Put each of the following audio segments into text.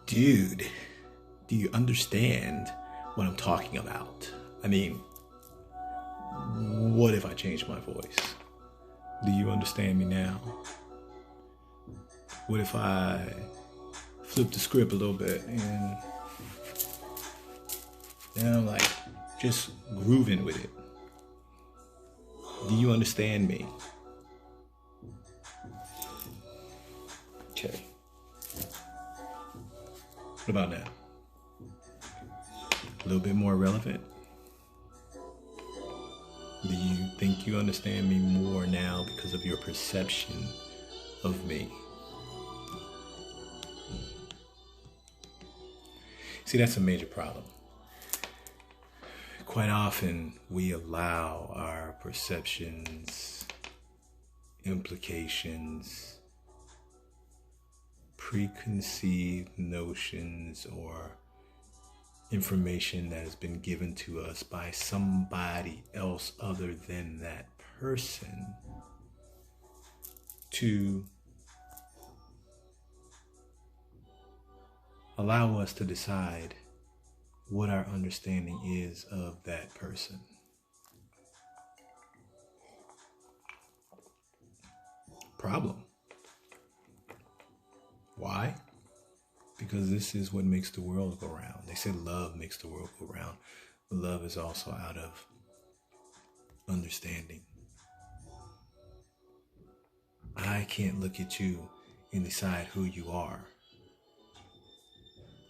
Dude, do you understand what I'm talking about? I mean, what if I change my voice? Do you understand me now? What if I flip the script a little bit and I'm like just grooving with it? Do you understand me? Okay. What about now? A little bit more relevant? Do you think you understand me more now because of your perception of me? See, that's a major problem. Quite often, we allow our perceptions, implications, preconceived notions, or information that has been given to us by somebody else other than that person to allow us to decide what our understanding is of that person. Problem. Why? Because this is what makes the world go round. They say love makes the world go round, but love is also out of understanding. I can't look at you and decide who you are.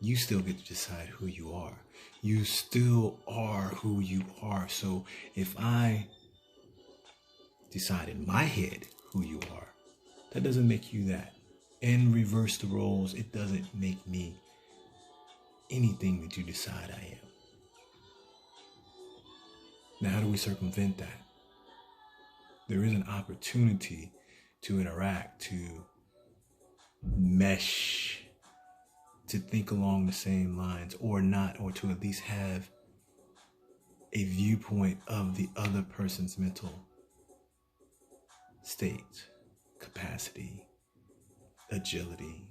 You still get to decide who you are. You still are who you are. So if I decide in my head who you are, that doesn't make you that. And reverse the roles, it doesn't make me anything that you decide I am. Now, how do we circumvent that? There is an opportunity to interact, to mesh, to think along the same lines, or not, or to at least have a viewpoint of the other person's mental state, capacity, agility,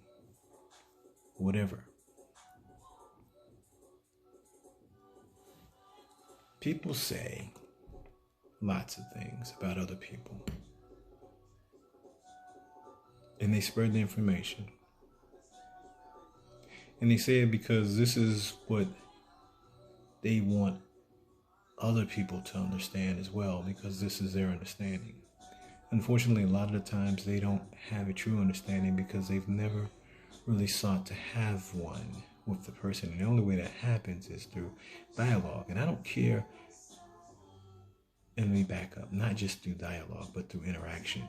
whatever. People say lots of things about other people, and they spread the information. And they say it because this is what they want other people to understand as well, because this is their understanding. Unfortunately, a lot of the times they don't have a true understanding because they've never really sought to have one with the person. And the only way that happens is through dialogue. And I don't care, and let me back up, not just through dialogue, but through interaction.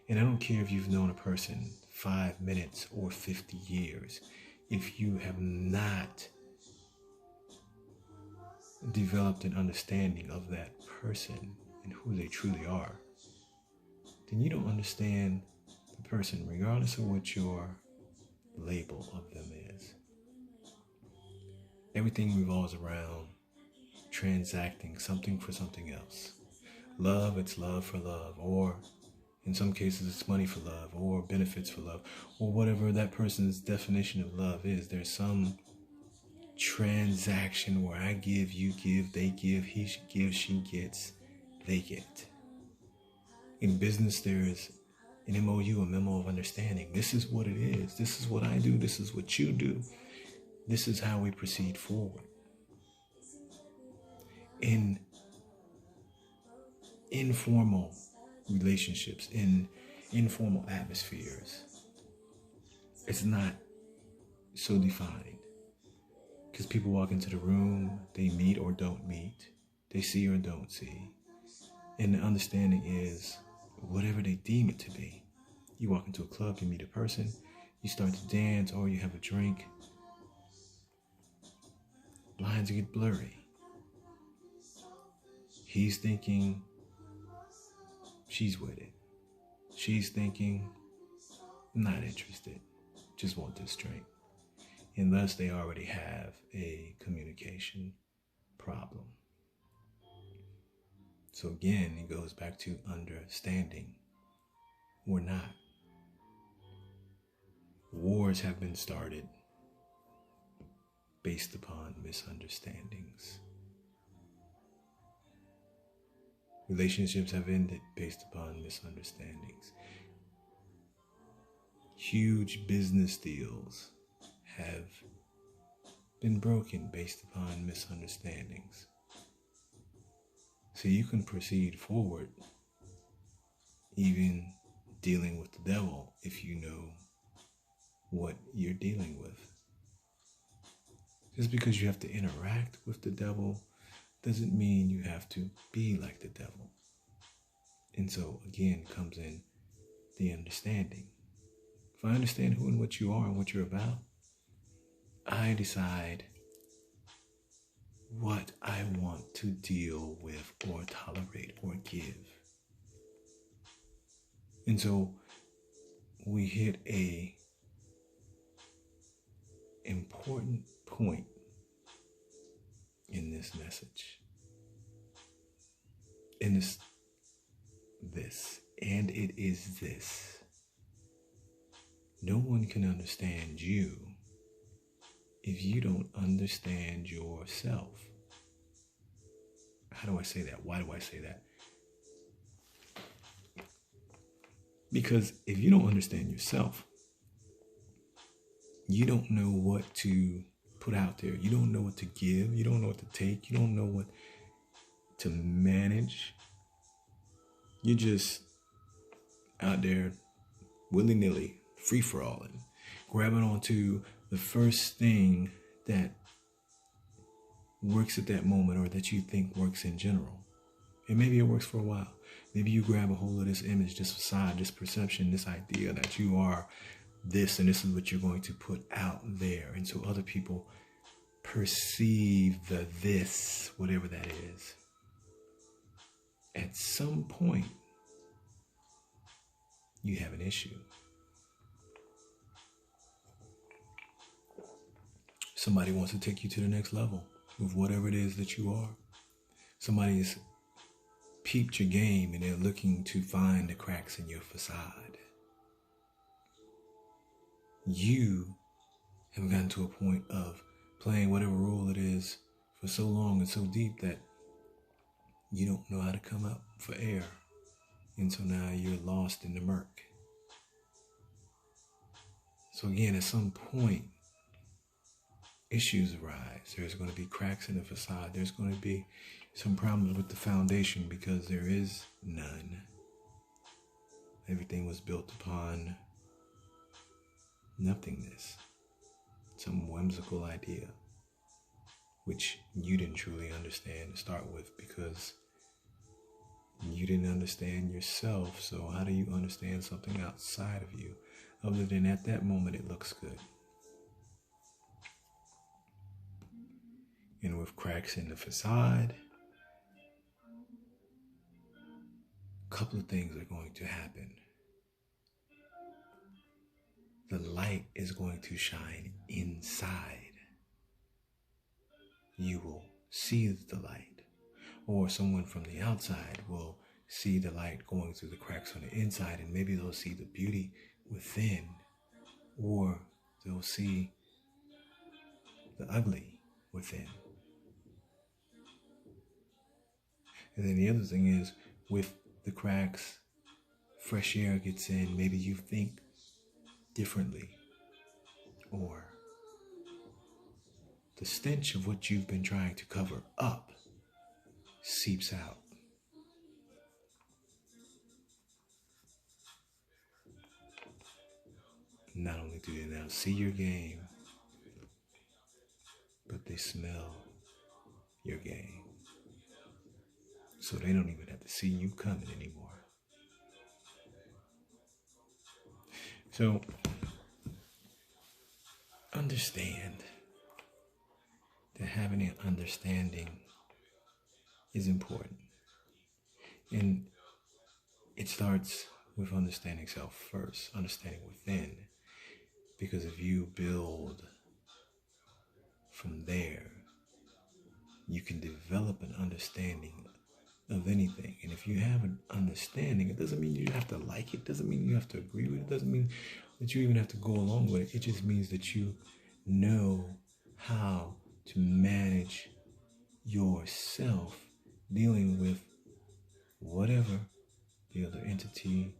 And I don't care if you've known a person 5 minutes or 50 years. If you have not developed an understanding of that person and who they truly are, then you don't understand the person, regardless of what your label of them is. Everything revolves around transacting something for something else. Love, it's love for love, or in some cases it's money for love, or benefits for love, or whatever that person's definition of love is. There's some transaction where I give, you give, they give, he gives, she gets, they get. In business, there is an MOU, a memo of understanding. This is what it is. This is what I do. This is what you do. This is how we proceed forward. In informal relationships, in informal atmospheres, it's not so defined. Because people walk into the room, they meet or don't meet, they see or don't see. And the understanding is whatever they deem it to be. You walk into a club, you meet a person, you start to dance or you have a drink. Lines get blurry. He's thinking she's with it. She's thinking, not interested, just want this drink. And thus they already have a communication problem. So again, it goes back to understanding or not. Wars have been started based upon misunderstandings. Relationships have ended based upon misunderstandings. Huge business deals have been broken based upon misunderstandings. So you can proceed forward, even dealing with the devil, if you know what you're dealing with. Just because you have to interact with the devil doesn't mean you have to be like the devil. And so again comes in the understanding. If I understand who and what you are and what you're about, I decide what I want to deal with or tolerate or give. And so we hit a important point in this message. And it's this, and it is this. No one can understand you if you don't understand yourself. How do I say that? Why do I say that? Because if you don't understand yourself, you don't know what to put out there. You don't know what to give. You don't know what to take. You don't know what to manage. You're just out there willy-nilly, free-for-alling, grabbing onto the first thing that works at that moment or that you think works in general. And maybe it works for a while. Maybe you grab a hold of this image, this facade, this perception, this idea that you are this and this is what you're going to put out there. And so other people perceive the this, whatever that is. At some point, you have an issue. Somebody wants to take you to the next level with whatever it is that you are. Somebody's peeped your game and they're looking to find the cracks in your facade. You have gotten to a point of playing whatever role it is for so long and so deep that you don't know how to come up for air. And so now you're lost in the murk. So again, at some point, issues arise. There's going to be cracks in the facade. There's going to be some problems with the foundation because there is none. Everything was built upon nothingness, some whimsical idea, which you didn't truly understand to start with because you didn't understand yourself. So how do you understand something outside of you other than at that moment it looks good? And with cracks in the facade, a couple of things are going to happen. The light is going to shine inside. You will see the light, or someone from the outside will see the light going through the cracks on the inside, and maybe they'll see the beauty within, or they'll see the ugly within. And then the other thing is, with the cracks, fresh air gets in, maybe you think differently, or the stench of what you've been trying to cover up seeps out. Not only do they now see your game, but they smell your game. So they don't even have to see you coming anymore. So understand that having an understanding is important. And it starts with understanding self first, understanding within. Because if you build from there, you can develop an understanding of anything. And if you have an understanding, it doesn't mean you have to like it, doesn't mean you have to agree with it, doesn't mean that you even have to go along with it. It just means that you know how to manage yourself dealing with whatever the other entity,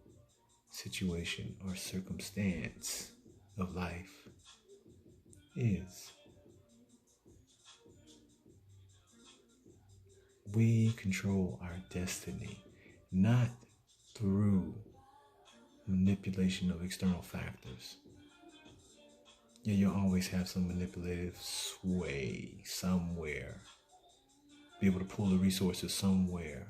situation, or circumstance of life is. We control our destiny, not through manipulation of external factors. Yeah, you'll always have some manipulative sway somewhere, be able to pull the resources somewhere.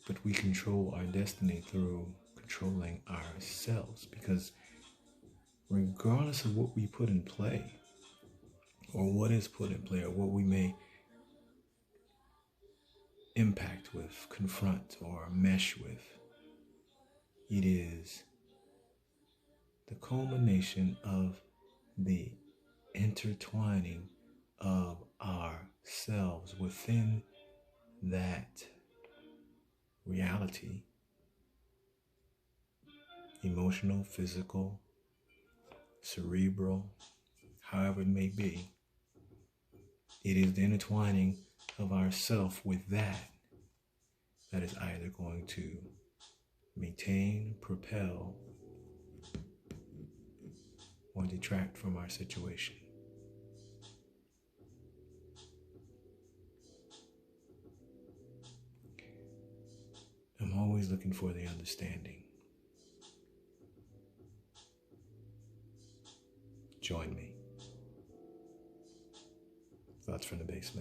But we control our destiny through controlling ourselves, because regardless of what we put in play, or what is put in play, or what we may impact with, confront, or mesh with, it is the culmination of the intertwining of ourselves within that reality, emotional, physical, cerebral, however it may be. It is the intertwining of ourself with that is either going to maintain, propel, or detract from our situation. I'm always looking for the understanding. Join me. Thoughts from the Base-Ment.